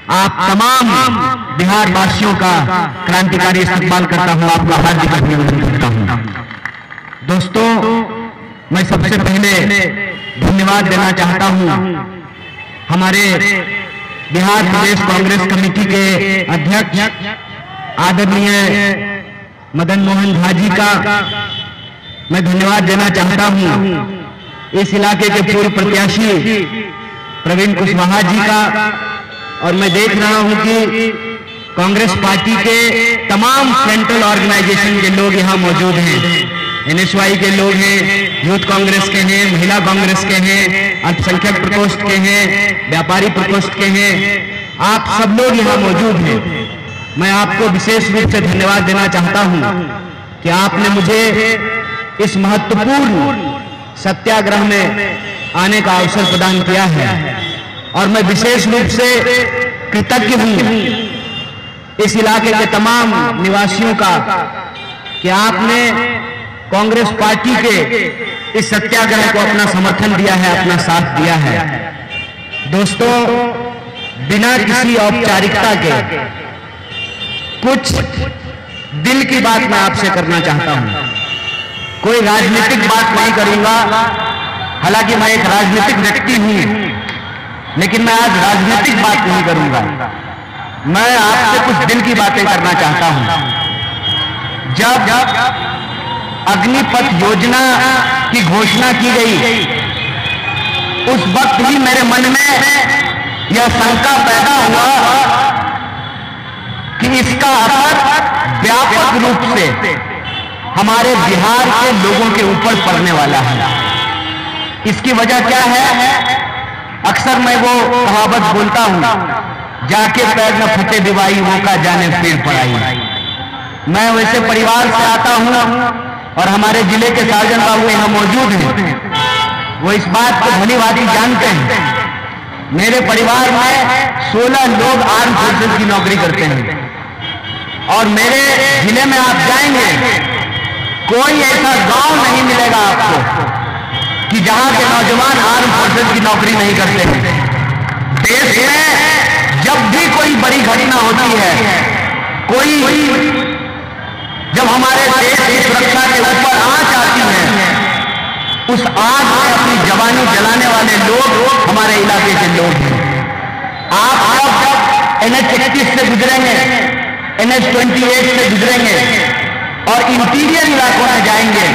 आप तमाम बिहार वासियों का क्रांतिकारी इस्तेमाल करता हूं, आपका हार्दिक अभिनंदन करता हूं। दोस्तों, मैं सबसे पहले धन्यवाद देना चाहता हूं हमारे बिहार प्रदेश कांग्रेस कमेटी के अध्यक्ष आदरणीय मदन मोहन झा जी का मैं धन्यवाद देना चाहता हूं। इस इलाके के पूर्व प्रत्याशी प्रवीण कुशवाहा जी का, और मैं देख रहा हूं कि कांग्रेस पार्टी के तमाम सेंट्रल ऑर्गेनाइजेशन के लोग यहां मौजूद हैं। NSY के लोग हैं, यूथ कांग्रेस के हैं, महिला कांग्रेस के हैं, अल्पसंख्यक प्रकोष्ठ के हैं, व्यापारी प्रकोष्ठ के हैं। आप सब लोग यहां मौजूद हैं। मैं आपको विशेष रूप से धन्यवाद देना चाहता हूं कि आपने मुझे इस महत्वपूर्ण सत्याग्रह में आने का अवसर प्रदान किया है, और मैं विशेष रूप से कृतज्ञ हूं इस इलाके के तमाम निवासियों का कि आपने कांग्रेस पार्टी के इस सत्याग्रह को अपना समर्थन दिया है, अपना साथ दिया है। दोस्तों, बिना किसी औपचारिकता के कुछ दिल की बात मैं आपसे करना चाहता हूं। कोई राजनीतिक बात नहीं करूंगा, हालांकि मैं एक राजनीतिक व्यक्ति हूं, लेकिन मैं आज राजनीतिक बात नहीं करूंगा। मैं आपसे कुछ दिल की बातें करना चाहता हूं। जब अग्निपथ योजना की घोषणा की गई, उस वक्त ही मेरे मन में यह शंका पैदा हुआ कि इसका असर व्यापक रूप से हमारे बिहार के लोगों के ऊपर पड़ने वाला है। इसकी वजह क्या है? अक्सर मैं वो कहावत बोलता हूं, जाके पैर न फटे दिवाई मौका जाने फिर पड़ाई। मैं वैसे परिवार से आता हूं, और हमारे जिले के साजन बाबू यहां मौजूद हैं, वो इस बात को भली भांति जानते हैं। मेरे परिवार में 16 लोग आर्म फोर्सेस की नौकरी करते हैं, और मेरे जिले में आप जाएंगे, कोई ऐसा गांव नहीं मिलेगा आपको कि जहां के नौजवान आर्म फोर्सेस की नौकरी नहीं करते हैं। देश में जब भी कोई बड़ी घटना होती है, जब हमारे देश की सुरक्षा के ऊपर आंच आती है, उस आग में अपनी जवानी जलाने वाले लोग हमारे इलाके के लोग हैं। आप जब NH-31 से गुजरेंगे, NH-28 से गुजरेंगे और इंटीरियर इलाकों में जाएंगे,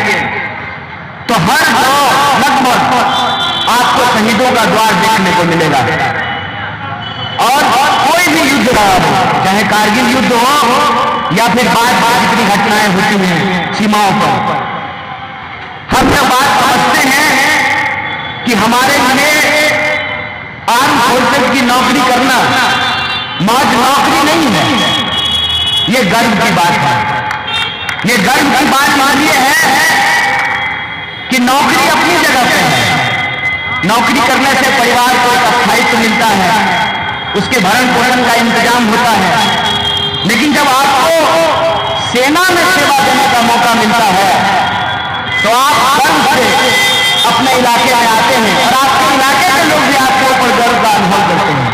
तो हर गांव लगभग आपको शहीदों का द्वार देखने को मिलेगा। और कोई भी युद्ध रहा हो, चाहे कारगिल युद्ध हो या फिर बाद जितनी घटनाएं होती हैं सीमाओं पर, हम यह बात समझते हैं कि हमारे लिए आर्म फोर्सेस की नौकरी करना महज नौकरी नहीं है, ये गर्व की बात है। ये गर्व की बात इसलिए है कि नौकरी अपनी जगह पे है। नौकरी करने से परिवार को एक स्थायित्व मिलता है, उसके भरण पोषण का इंतजाम होता है। लेकिन जब आपको सेना में सेवा देने का मौका मिलता है, तो आप गर्व से अपने इलाके में आते हैं, और आपके इलाके के लोग भी आपके ऊपर गर्व का अनुभव करते हैं।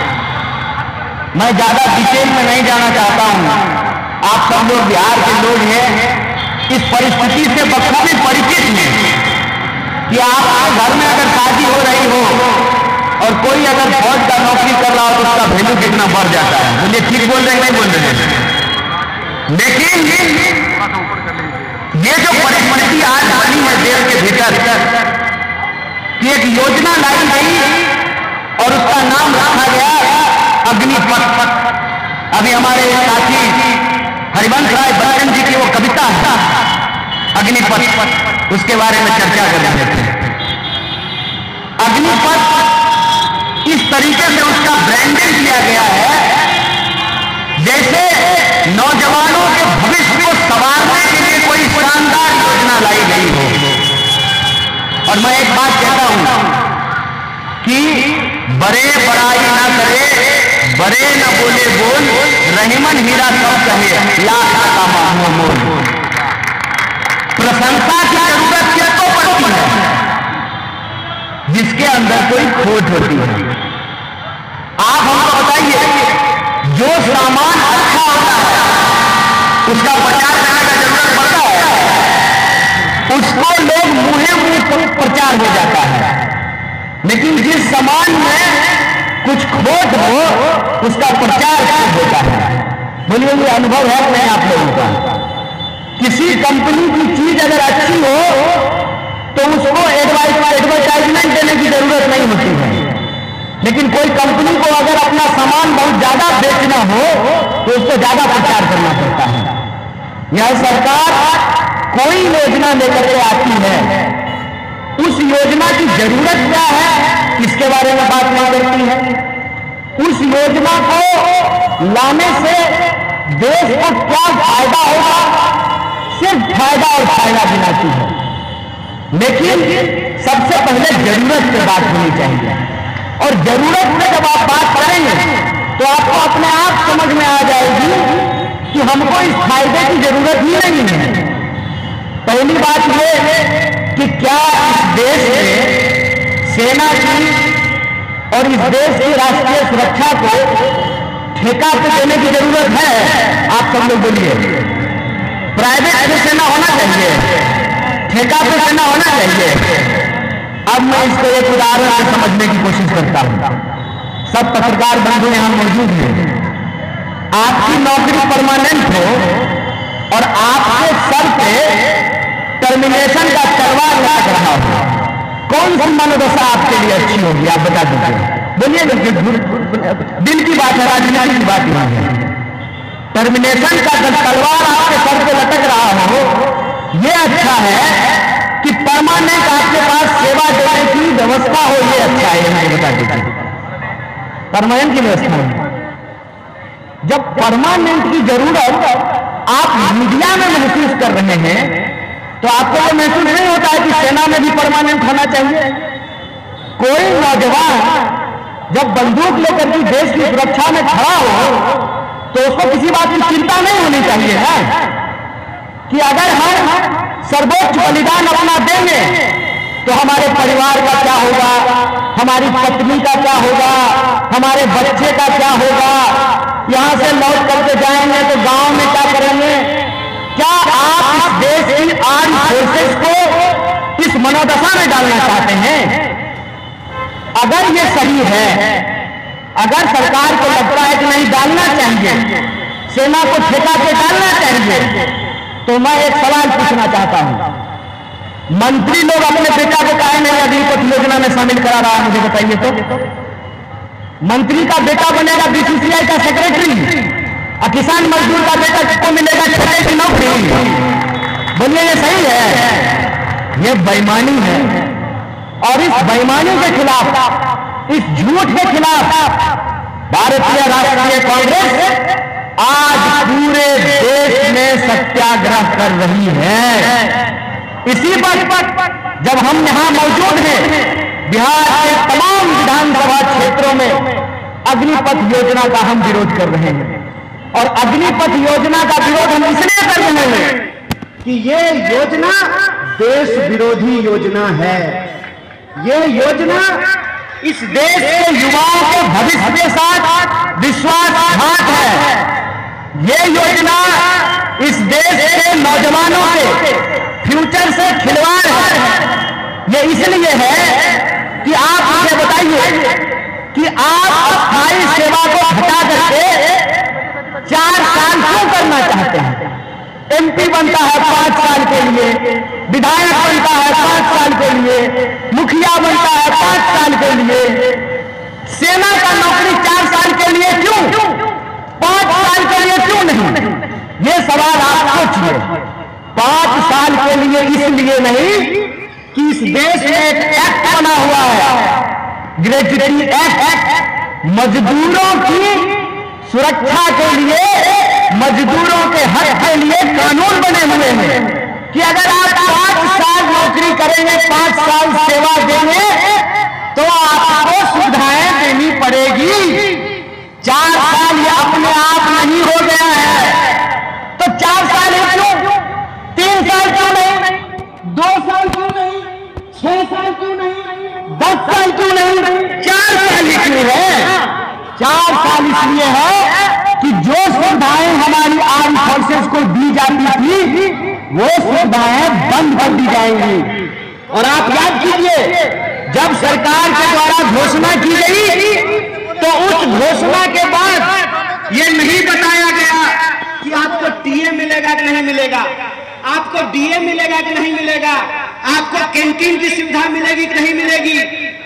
मैं ज्यादा डिटेल में नहीं जाना चाहता हूं, आप सब लोग बिहार के लोग हैं, इस परिस्थिति से बखूबी परिचित हैं कि आपके घर में अगर शादी हो रही हो और कोई अगर फौज का नौकरी कर रहा हो, तो उसका वैल्यू कितना बढ़ जाता है। मुझे ठीक बोल रहे हैं, नहीं बोल रहे हैं? लेकिन ये जो परिस्थिति आज बनी है देश के भीतर, कि एक योजना लाई गई और उसका नाम रखा गया अग्निपथ। अभी हमारे साथी हरिवंश राय बच्चन जी की वो कविता है अग्निपथ, उसके बारे में चर्चा कर रहे थे। अग्निपथ इस तरीके से उसका ब्रांडिंग किया गया है जैसे नौजवानों के भविष्य को संवारने के लिए कोई शानदार योजना लाई गई हो। और मैं एक बात कहता हूं कि बड़े बड़ाई ना करे, बड़े न बोले बोल, रहीमन हीरा सब कहे लाख का मांगो मोल। प्रशंसा की जरूरत किसको पड़ती है? जिसके अंदर कोई खोट होती है। आप हमको बताइए सामान अच्छा होता है उसका प्रचार करने का जरूरत पड़ता है, उसको लोग मुहे मुंह प्रचार हो जाता है। लेकिन जिस सामान में कुछ खोट हो उसका प्रचार होता है। बोलिए ये अनुभव है नहीं आप लोगों का? किसी कंपनी की चीज अगर अच्छी हो तो उसको एडवर्टाइजमेंट देने की जरूरत नहीं होती है, लेकिन कोई कंपनी को अगर अपना सामान बहुत ज्यादा बेचना हो तो उसको ज्यादा प्रचार करना पड़ता है। यह सरकार कोई योजना लेकर के आती है, उस योजना की जरूरत क्या है इसके बारे में बात नहीं करती है। उस योजना को लाने से देश को क्या फायदा होगा, सिर्फ फायदा और फायदा दिलाती है। लेकिन सबसे पहले जरूरत पे बात होनी चाहिए, और जरूरत में जब आप बात करेंगे तो आपको अपने आप समझ में आ जाएगी कि हमको इस फायदे की जरूरत ही नहीं है। पहली बात यह कि क्या इस देश में सेना की और इस देश की राष्ट्रीय सुरक्षा को ठेका पे देने की जरूरत है? आप सब लोग बोलिए। प्राइवेट पे सेना होना चाहिए, ठेका पे सेना होना चाहिए। अब मैं इसको एक उदाहरण से समझने की कोशिश करता हूं। सब पत्रकार बंधु यहां मौजूद हैं। आपकी नौकरी परमानेंट हो और आपके सर पे टर्मिनेशन का तलवार लटक रहा हो, कौन सी मनोदशा आपके लिए अच्छी होगी? आप बता दीजिए। बोलिए, दिल की बात है, राजनीति की बात नहीं है। टर्मिनेशन का तलवार आपके सर पे लटक रहा हो, यह अच्छा है कि परमानेंट आपके पास सेवा देने की व्यवस्था हो, ये अच्छा है? मुझे बता दीजिए। परमानेंट की व्यवस्था है। जब परमानेंट की जरूरत आप मीडिया में महसूस कर रहे हैं तो आपको यह महसूस नहीं होता है कि सेना में भी परमानेंट होना चाहिए? कोई नौजवान जब बंदूक लेकर के देश की सुरक्षा में खड़ा हो तो उसको किसी बात की चिंता नहीं होनी चाहिए है कि अगर हम सर्वोच्च बलिदान अपना देंगे तो हमारे परिवार का क्या होगा, हमारी पत्नी का क्या होगा, हमारे बच्चे का क्या होगा, यहां से लौट करके जाएंगे तो गांव में क्या करेंगे? क्या आप इस देश की आर्म फोर्सेस को इस मनोदशा में डालना चाहते हैं? अगर ये सही है, अगर सरकार को लगता है कि नहीं डालना चाहिए, सेना को ठेका पे डालना चाहिए, तो मैं एक सवाल पूछना चाहता हूं। मंत्री लोग अपने बेटा को काहे नहीं अग्निपथ योजना में शामिल करा रहा है? मुझे बताइए तो। मंत्री का बेटा बनेगा बीसीसीआई का सेक्रेटरी और किसान मजदूर का बेटा किसको मिलेगा? ठेके की नौकरी। बोलिए ये सही है? ये बेईमानी है, और इस बेईमानी के खिलाफ, इस झूठ के खिलाफ भारतीय राष्ट्रीय कांग्रेस आज पूरे देश में सत्याग्रह कर रही है। इसी पर जब हम यहां मौजूद हैं, बिहार के तमाम विधानसभा क्षेत्रों में अग्निपथ योजना का हम विरोध कर रहे हैं। और अग्निपथ योजना का विरोध हम इसलिए कर रहे हैं कि ये योजना देश विरोधी योजना है। ये योजना इस देश के युवाओं के भविष्य के साथ विश्वासघात है। ये योजना इस देश के नौजवानों के फ्यूचर से खिलवाड़ है। ये इसलिए है कि आप मुझे बताइए कि आप अस्थायी सेवा को हटा करके 4 साल क्यों करना चाहते हैं? एमपी बनता है 5 साल के लिए, विधायक बनता है 5 साल के लिए, मुखिया बनता है 5 साल के लिए, सेना का नौकरी 4 साल के लिए क्यों, 5 साल के लिए क्यों नहीं? ये सवाल आप सोचिए। 5 साल के लिए इसलिए नहीं कि इस देश में एक एक्ट बना हुआ है, ग्रेजुएटी एक्ट, मजदूरों की सुरक्षा के लिए, मजदूरों के हक के लिए कानून बने हुए हैं कि अगर आप 5 साल नौकरी करेंगे, 5 साल सेवा देंगे तो आपको सुविधाएं देनी पड़ेगी। 4 साल ये अपने आप नहीं हो गया है, तो 4 साल क्यों, 3 साल क्यों नहीं, 2 साल क्यों नहीं, 6 साल क्यों नहीं, 10 साल क्यों नहीं, 4 साल क्यों है? 4 साल इसलिए है कि जो सुविधाएं बंद कर दी जाएंगी। और आप याद कीजिए, जब सरकार के द्वारा घोषणा की गई तो उस घोषणा के बाद ये नहीं बताया गया कि आपको टीए मिलेगा कि नहीं मिलेगा, आपको डीए मिलेगा कि नहीं मिलेगा, आपको कैंटीन की सुविधा मिलेगी कि नहीं मिलेगी,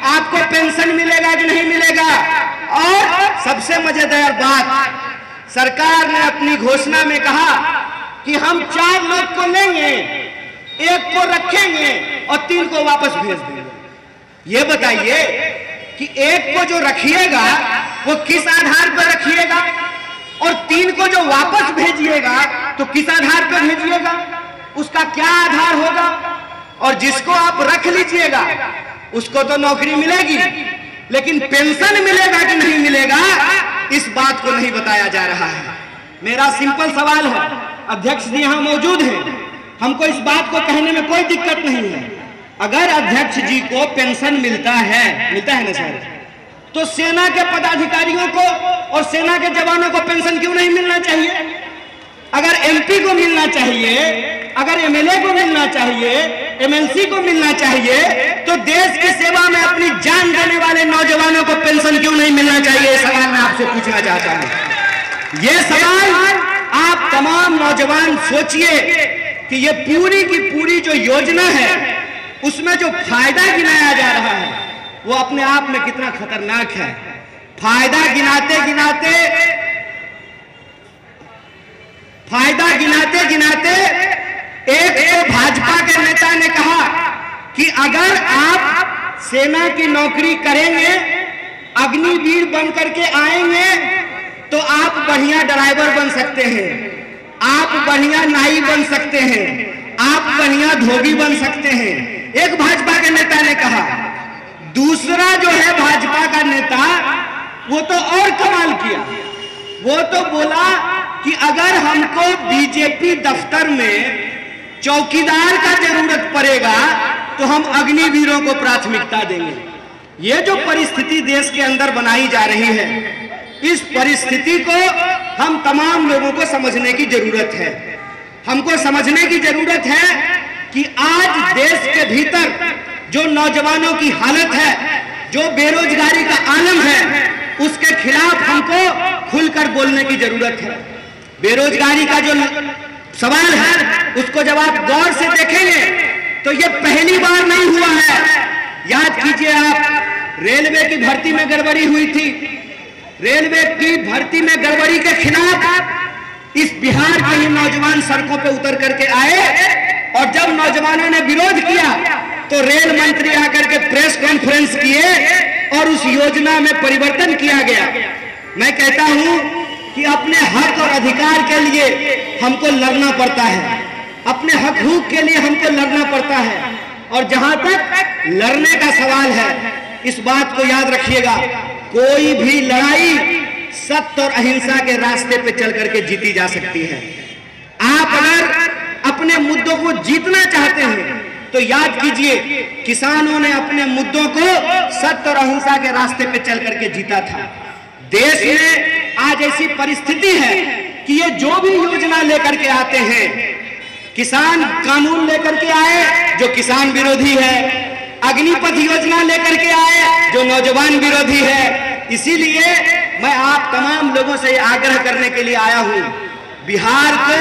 आपको पेंशन मिलेगा कि नहीं मिलेगा। और सबसे मजेदार बात, सरकार ने अपनी घोषणा में कहा कि हम 4 लोग को लेंगे, 1 को रखेंगे और 3 को वापस भेज देंगे। ये बताइए कि 1 को जो रखिएगा वो किस आधार पर रखिएगा, और 3 को जो वापस भेजिएगा तो किस आधार पर भेजिएगा, उसका क्या आधार होगा। और जिसको आप रख लीजिएगा उसको तो नौकरी मिलेगी, लेकिन पेंशन मिलेगा कि नहीं मिलेगा, इस बात को नहीं बताया जा रहा है। मेरा सिंपल सवाल है, अध्यक्ष जी यहां मौजूद हैं, हमको इस बात को कहने में कोई दिक्कत नहीं है। अगर अध्यक्ष जी को पेंशन मिलता है ना सर, तो सेना के पदाधिकारियों को और सेना के जवानों को पेंशन क्यों नहीं मिलना चाहिए? अगर एमपी को मिलना चाहिए, अगर एमएलए को मिलना चाहिए, एमएलसी को मिलना चाहिए, तो देश की सेवा में अपनी जान देने वाले नौजवानों को पेंशन क्यों नहीं मिलना चाहिए? ये सवाल मैं आपसे पूछना चाहता हूं। ये सवाल आप तमाम नौजवान सोचिए कि ये पूरी की पूरी जो योजना है उसमें जो फायदा गिनाया जा रहा है वो अपने आप में कितना खतरनाक है। फायदा गिनाते गिनाते एक तो भाजपा के नेता ने कहा कि अगर आप सेना की नौकरी करेंगे, अग्निवीर बन करके आएंगे, तो आप बढ़िया ड्राइवर बन सकते हैं, आप बढ़िया नाई बन सकते हैं, आप बढ़िया धोबी बन सकते हैं, एक भाजपा के नेता ने कहा। दूसरा जो है भाजपा का नेता, वो तो और कमाल किया, वो तो बोला कि अगर हमको बीजेपी दफ्तर में चौकीदार का जरूरत पड़ेगा तो हम अग्निवीरों को प्राथमिकता देंगे। ये जो परिस्थिति देश के अंदर बनाई जा रही है, इस परिस्थिति को हम तमाम लोगों को समझने की जरूरत है। हमको समझने की जरूरत है कि आज देश के भीतर जो नौजवानों की हालत है, जो बेरोजगारी का आलम है, उसके खिलाफ हमको खुलकर बोलने की जरूरत है। बेरोजगारी का जो सवाल है उसको जब आप गौर से देखेंगे तो ये पहली बार नहीं हुआ है। याद कीजिए आप, रेलवे की भर्ती में गड़बड़ी हुई थी, रेलवे की भर्ती में गड़बड़ी के खिलाफ इस बिहार के ही नौजवान सड़कों पे उतर करके आए, और जब नौजवानों ने विरोध किया तो रेल मंत्री आकर के प्रेस कॉन्फ्रेंस किए और उस योजना में परिवर्तन किया गया। मैं कहता हूं कि अपने हक और अधिकार के लिए हमको लड़ना पड़ता है, अपने हक हुक के लिए हमको लड़ना पड़ता है। और जहां तक लड़ने का सवाल है, इस बात को याद रखिएगा, कोई भी लड़ाई सत्य और अहिंसा के रास्ते पे चल करके जीती जा सकती है। आप अगर अपने मुद्दों को जीतना चाहते हैं तो याद कीजिए, किसानों ने अपने मुद्दों को सत्य और अहिंसा के रास्ते पे चल करके जीता था। देश में आज ऐसी परिस्थिति है कि ये जो भी योजना लेकर के आते हैं, किसान कानून लेकर के आए जो किसान विरोधी है, अग्निपथ योजना लेकर के आए जो नौजवान विरोधी है। इसीलिए मैं आप तमाम लोगों से आग्रह करने के लिए आया हूं, बिहार को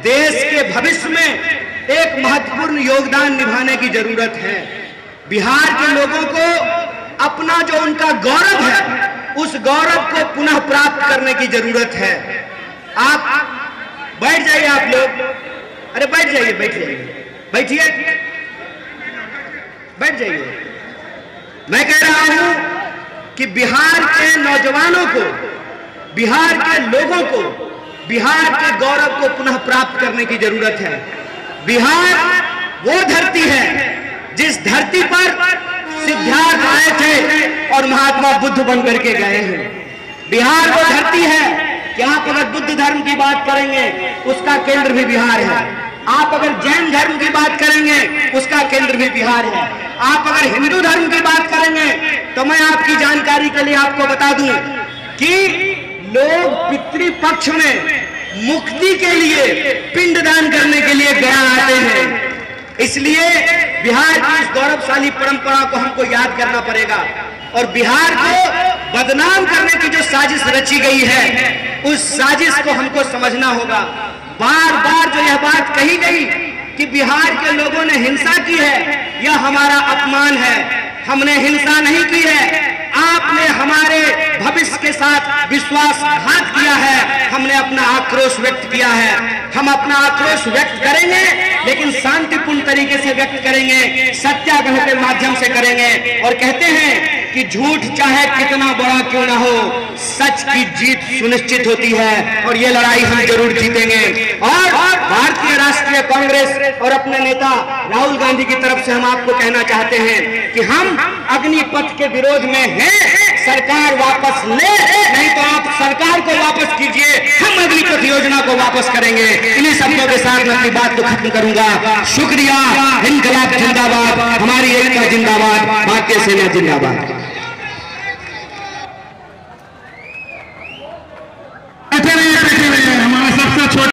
देश के भविष्य में एक महत्वपूर्ण योगदान निभाने की जरूरत है। बिहार के लोगों को अपना जो उनका गौरव है, उस गौरव को पुनः प्राप्त करने की जरूरत है। आप बैठ जाइए, आप लोग, अरे बैठ जाइए, बैठिए, बैठ जाइए। मैं कह रहा हूं कि बिहार के नौजवानों को, बिहार के लोगों को, बिहार के गौरव को पुनः प्राप्त करने की जरूरत है। बिहार वो धरती है जिस धरती पर सिद्धार्थ आए थे और महात्मा बुद्ध बन करके गए हैं। बिहार वो धरती है कि आप अगर बुद्ध धर्म की बात करेंगे उसका केंद्र भी बिहार है, आप अगर जैन धर्म की बात करेंगे उसका केंद्र भी बिहार है, आप अगर हिंदू धर्म की बात करेंगे तो मैं आपकी जानकारी के लिए आपको बता दूं कि लोग पितृपक्ष में मुक्ति के लिए, पिंडदान करने के लिए गया आते हैं। इसलिए बिहार की इस गौरवशाली परंपरा को हमको याद करना पड़ेगा और बिहार को बदनाम करने की जो साजिश रची गई है उस साजिश को हमको समझना होगा। बार बार जो यह बात कही गई कि बिहार के लोगों ने हिंसा की है, यह हमारा अपमान है। हमने हिंसा नहीं की है, आपने हमारे भविष्य के साथ विश्वासघात किया है। हमने अपना आक्रोश व्यक्त किया है। हम अपना आक्रोश व्यक्त करेंगे, लेकिन शांतिपूर्ण तरीके से व्यक्त करेंगे, सत्याग्रह के माध्यम से करेंगे। और कहते हैं कि झूठ चाहे कितना बड़ा क्यों ना हो, सच की जीत सुनिश्चित होती है और ये लड़ाई हम जरूर जीतेंगे। और भारतीय राष्ट्रीय कांग्रेस और अपने नेता राहुल गांधी की तरफ से हम आपको कहना चाहते हैं कि हम अग्निपथ के विरोध में हैं। सरकार वापस ले, नहीं तो आप सरकार को वापस कीजिए, हम अग्निपथ योजना को वापस करेंगे। इन्हीं शब्दों के साथ मैं अपनी बात को खत्म करूंगा। शुक्रिया। इनकलाब जिंदाबाद, हमारी एकता जिंदाबाद, भारतीय सेना जिंदाबाद।